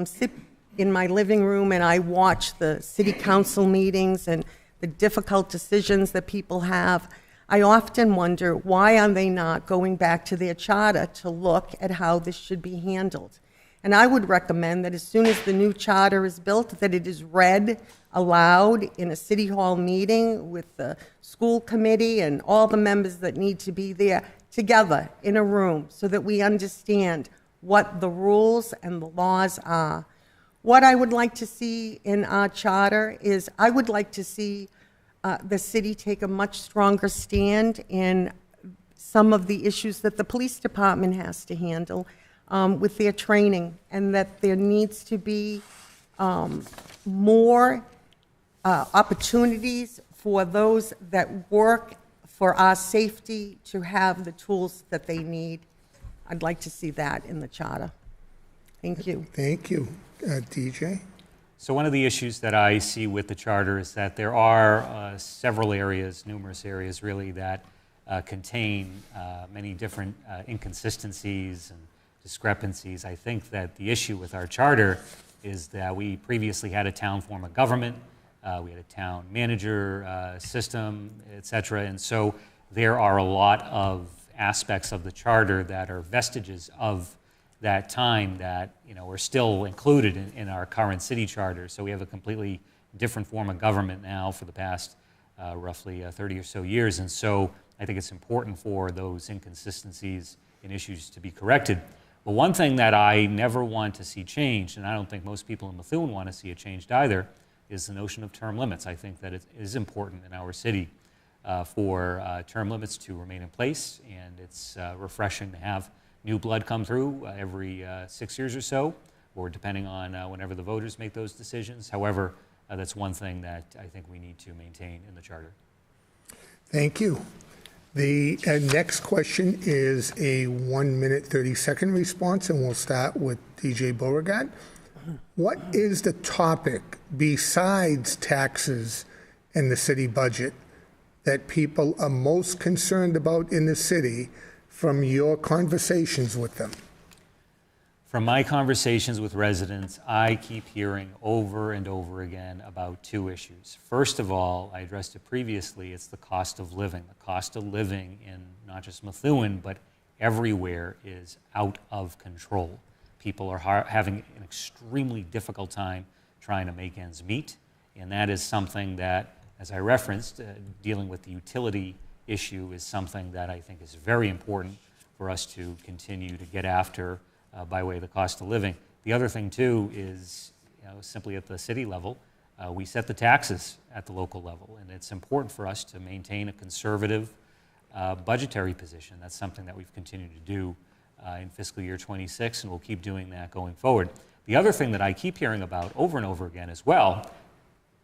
sit in my living room and I watch the city council meetings and the difficult decisions that people have, I often wonder, why are they not going back to their charter to look at how this should be handled? And I would recommend that as soon as the new charter is built, that it is read aloud in a city hall meeting with the school committee and all the members that need to be there together in a room so that we understand what the rules and the laws are. What I would like to see in our charter is I would like to see the city take a much stronger stand in some of the issues that the police department has to handle with their training, and that there needs to be more opportunities for those that work for our safety to have the tools that they need. I'd like to see that in the charter. Thank you. Thank you. DJ? So one of the issues that I see with the charter is that there are several areas, numerous areas really, that contain many different inconsistencies and discrepancies. I think that the issue with our charter is that we previously had a town form of government, we had a town manager system, et cetera, and so there are a lot of aspects of the charter that are vestiges of that time that are still included in our current city charter. So we have a completely different form of government now for the past roughly 30 or so years, and so I think it's important for those inconsistencies and issues to be corrected. But one thing that I never want to see changed, and I don't think most people in Methuen want to see it changed either, is the notion of term limits. I think that it is important in our city for term limits to remain in place, and it's refreshing to have new blood come through every 6 years or so, or depending on whenever the voters make those decisions. However, that's one thing that I think we need to maintain in the charter. Thank you. The next question is a 1-minute, 30-second response, and we'll start with DJ Beauregard. What is the topic besides taxes and the city budget that people are most concerned about in the city from your conversations with them? From my conversations with residents, I keep hearing over and over again about two issues. First of all, I addressed it previously, it's the cost of living. The cost of living in not just Methuen, but everywhere is out of control. People are having an extremely difficult time trying to make ends meet, and that is something that, as I referenced, dealing with the utility issue is something that I think is very important for us to continue to get after by way of the cost of living. The other thing too is, simply at the city level, we set the taxes at the local level, and it's important for us to maintain a conservative budgetary position. That's something that we've continued to do in fiscal year 26, and we'll keep doing that going forward. The other thing that I keep hearing about over and over again as well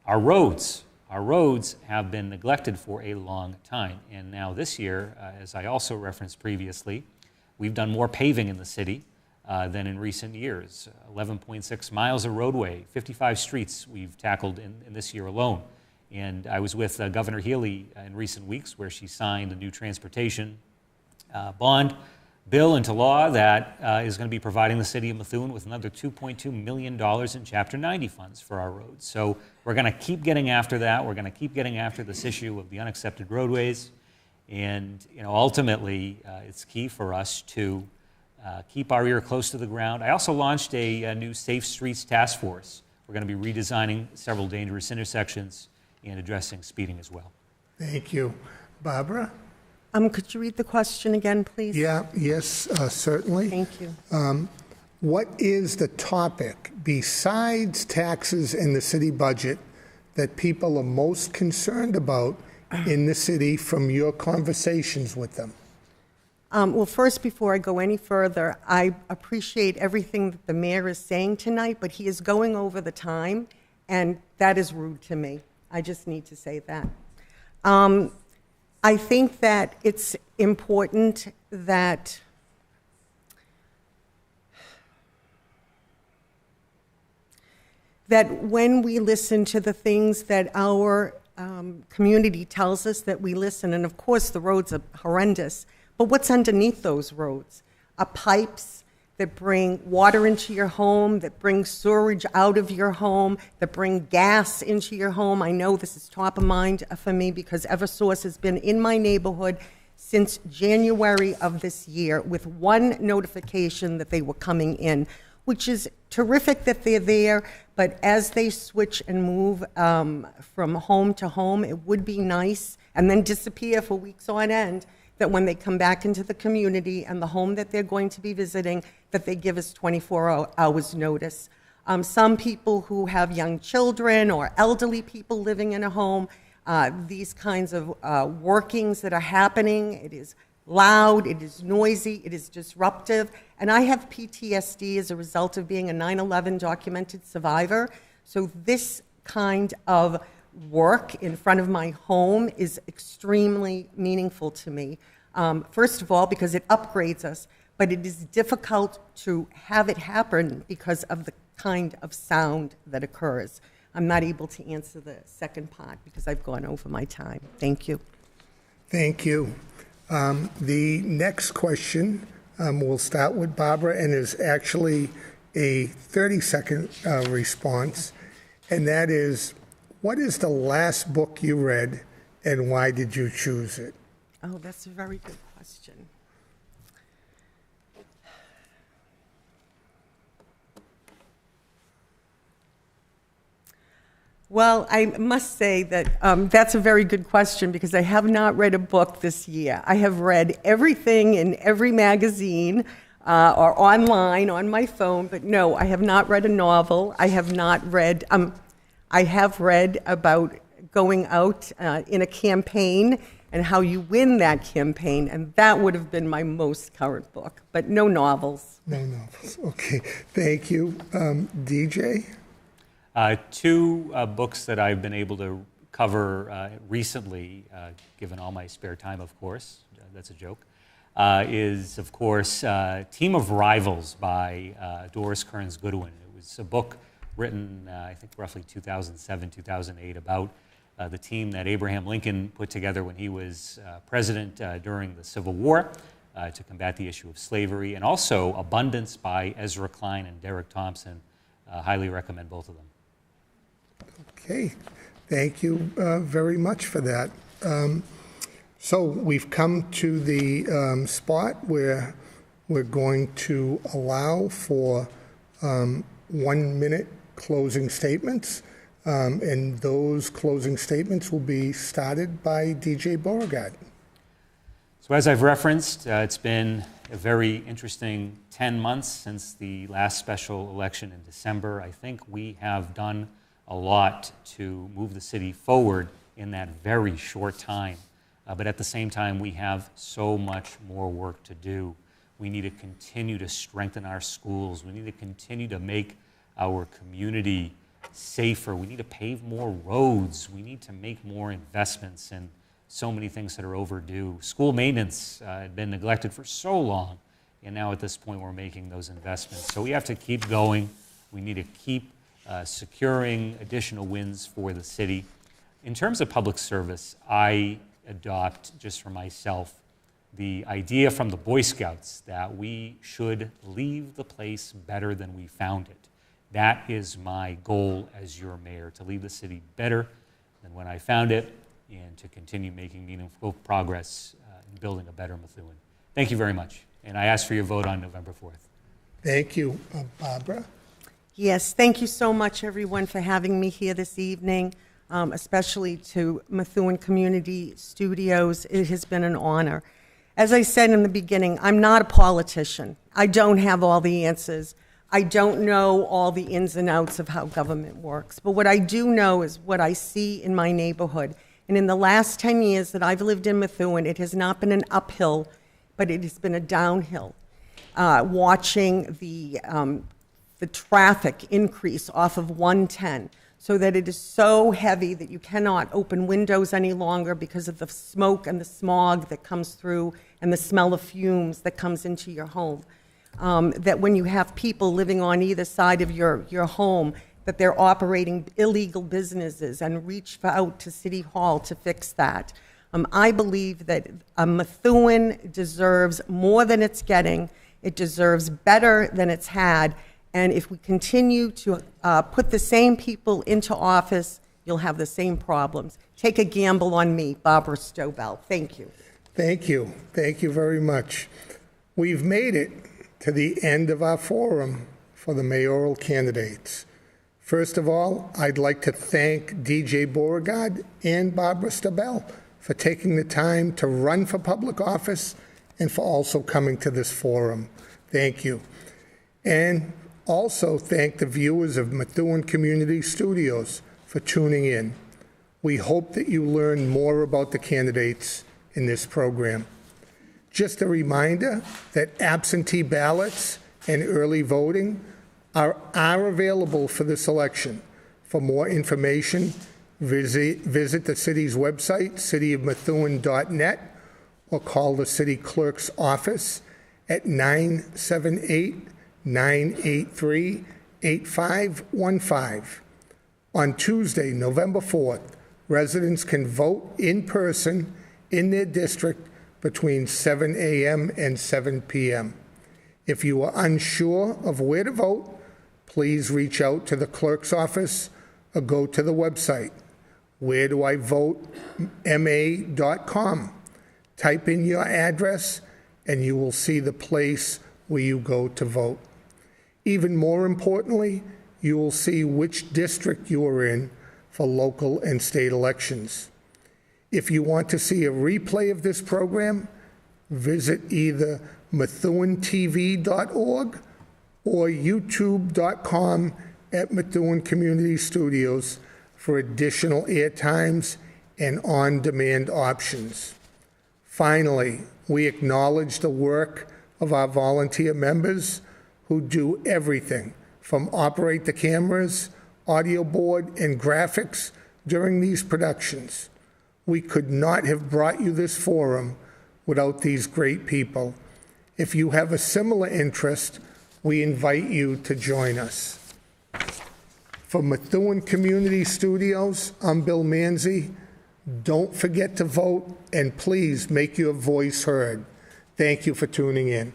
are roads. Our roads have been neglected for a long time, and now this year, as I also referenced previously, we've done more paving in the city than in recent years. 11.6 miles of roadway, 55 streets we've tackled in this year alone. And I was with Governor Healy in recent weeks where she signed a new transportation bond bill into law that is going to be providing the city of Methuen with another $2.2 million in Chapter 90 funds for our roads. So we're going to keep getting after that. We're going to keep getting after this issue of the unaccepted roadways. And ultimately, it's key for us to keep our ear close to the ground. I also launched a new Safe Streets Task Force. We're going to be redesigning several dangerous intersections and addressing speeding as well. Thank you. Barbara? Could you read the question again, please? Yes, certainly. Thank you. What is the topic besides taxes and the city budget that people are most concerned about in the city from your conversations with them? Well, first, before I go any further, I appreciate everything that the mayor is saying tonight, but he is going over the time, and that is rude to me. I just need to say that. I think that it's important that when we listen to the things that our community tells us, that we listen, and of course the roads are horrendous, but what's underneath those roads are pipes that bring water into your home, that bring sewage out of your home, that bring gas into your home. I know this is top of mind for me because Eversource has been in my neighborhood since January of this year with one notification that they were coming in, which is terrific that they're there, but as they switch and move from home to home, it would be nice, and then disappear for weeks on end, that when they come back into the community and the home that they're going to be visiting, that they give us 24 hours notice. Some people who have young children or elderly people living in a home, these kinds of workings that are happening, it is loud, it is noisy, it is disruptive, and I have PTSD as a result of being a 9/11 documented survivor, so this kind of work in front of my home is extremely meaningful to me. First of all, because it upgrades us, but it is difficult to have it happen because of the kind of sound that occurs. I'm not able to answer the second part because I've gone over my time. Thank you. Thank you. The next question, we'll start with Barbara, and is actually a 30-second response, and that is, what is the last book you read, and why did you choose it? Oh, that's a very good question. Well, I must say that that's a very good question because I have not read a book this year. I have read everything in every magazine or online on my phone, but no, I have not read a novel. I have not read, I have read about going out in a campaign and how you win that campaign, and that would have been my most current book, but no novels. No novels. Okay, thank you. DJ? Two books that I've been able to cover recently, given all my spare time, of course, that's a joke, is, of course, Team of Rivals by Doris Kearns Goodwin. It was a book written, I think, roughly 2007, 2008, about the team that Abraham Lincoln put together when he was president during the Civil War to combat the issue of slavery, and also Abundance by Ezra Klein and Derek Thompson. Highly recommend both of them. Okay, thank you very much for that. So we've come to the spot where we're going to allow for 1 minute closing statements, and those closing statements will be started by DJ Beauregard. So as I've referenced, it's been a very interesting 10 months since the last special election in December. I think we have done a lot to move the city forward in that very short time. But at the same time, we have so much more work to do. We need to continue to strengthen our schools. We need to continue to make our community safer. We need to pave more roads. We need to make more investments in so many things that are overdue. School maintenance had been neglected for so long, and now at this point we're making those investments. So we have to keep going. We need to keep securing additional wins for the city. In terms of public service, I adopt, just for myself, the idea from the Boy Scouts that we should leave the place better than we found it. That is my goal as your mayor, to leave the city better than when I found it, and to continue making meaningful progress in building a better Methuen. Thank you very much, and I ask for your vote on November 4th. Thank you. Barbara? Yes, thank you so much, everyone, for having me here this evening, especially to Methuen Community Studios. It has been an honor. As I said in the beginning, I'm not a politician. I don't have all the answers. I don't know all the ins and outs of how government works, but what I do know is what I see in my neighborhood. And in the last 10 years that I've lived in Methuen, it has not been an uphill, but it has been a downhill. Watching the traffic increase off of 110, so that it is so heavy that you cannot open windows any longer because of the smoke and the smog that comes through and the smell of fumes that comes into your home. That when you have people living on either side of your home, that they're operating illegal businesses, and reach out to City Hall to fix that. I believe that Methuen deserves more than it's getting. It deserves better than it's had. And if we continue to put the same people into office, you'll have the same problems. Take a gamble on me, Barbara Stobel. Thank you. Thank you. Thank you very much. We've made it to the end of our forum for the mayoral candidates. First of all, I'd like to thank DJ Beauregard and Barbara Stobel for taking the time to run for public office and for also coming to this forum. Thank you. And also thank the viewers of Methuen Community Studios for tuning in. We hope that you learn more about the candidates in this program. Just a reminder that absentee ballots and early voting are available for this election. For more information, visit the city's website, cityofmethuen.net, or call the city clerk's office at 978-983-8515. On Tuesday, November 4th, residents can vote in person in their district between 7 a.m. and 7 p.m. If you are unsure of where to vote, please reach out to the clerk's office or go to the website, wheredoivote.ma.com. Type in your address and you will see the place where you go to vote. Even more importantly, you will see which district you are in for local and state elections. If you want to see a replay of this program, visit either methuentv.org or youtube.com at Methuen Community Studios for additional airtimes and on-demand options. Finally, we acknowledge the work of our volunteer members who do everything from operate the cameras, audio board, and graphics during these productions. We could not have brought you this forum without these great people. If you have a similar interest, we invite you to join us. For Methuen Community Studios, I'm Bill Manzi. Don't forget to vote, and please make your voice heard. Thank you for tuning in.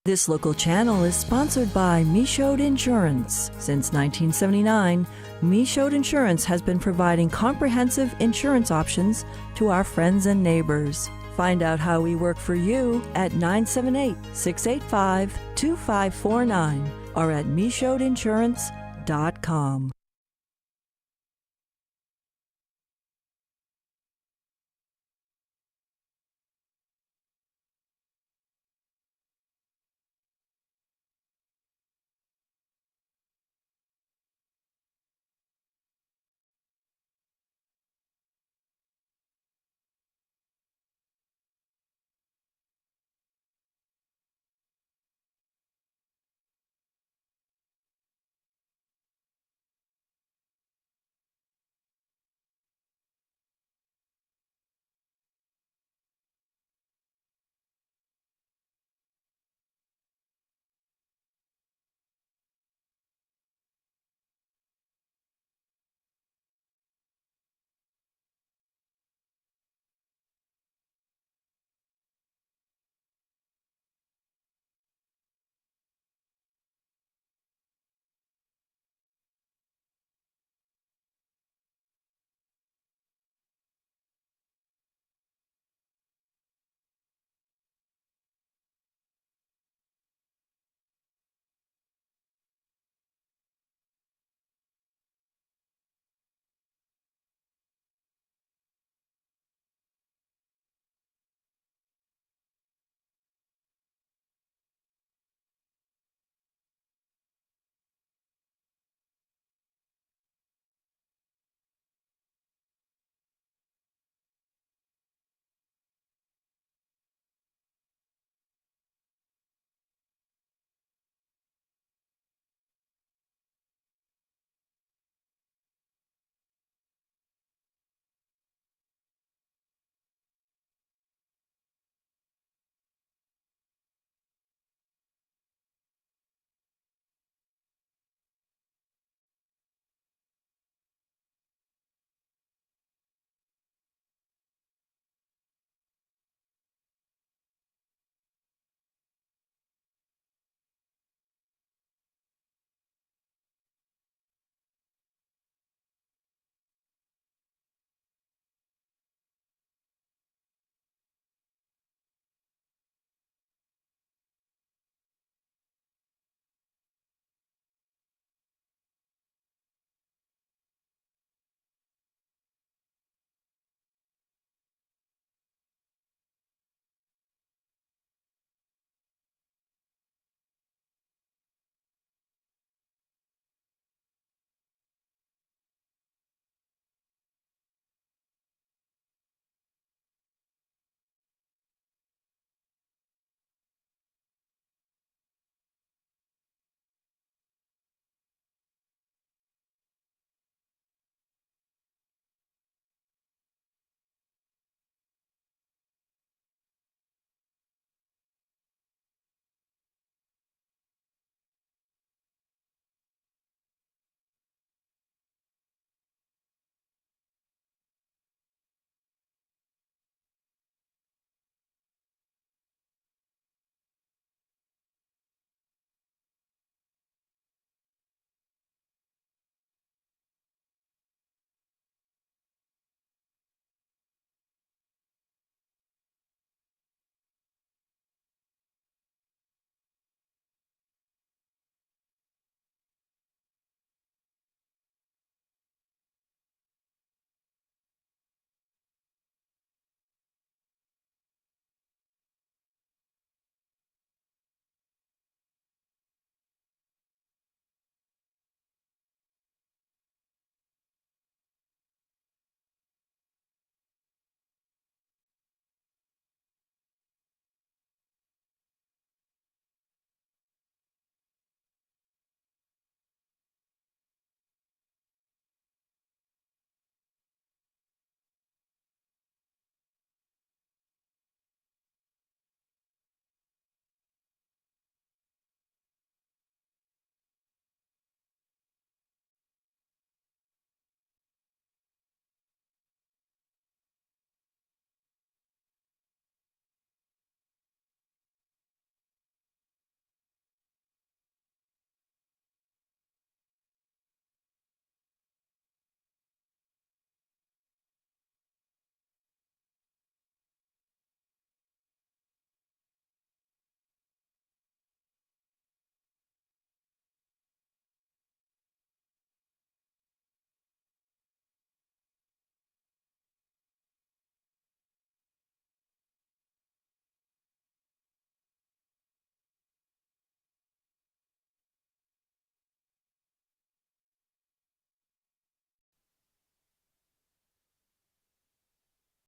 This local channel is sponsored by Michaud Insurance. Since 1979, Michaud Insurance has been providing comprehensive insurance options to our friends and neighbors. Find out how we work for you at 978-685-2549 or at michaudinsurance.com.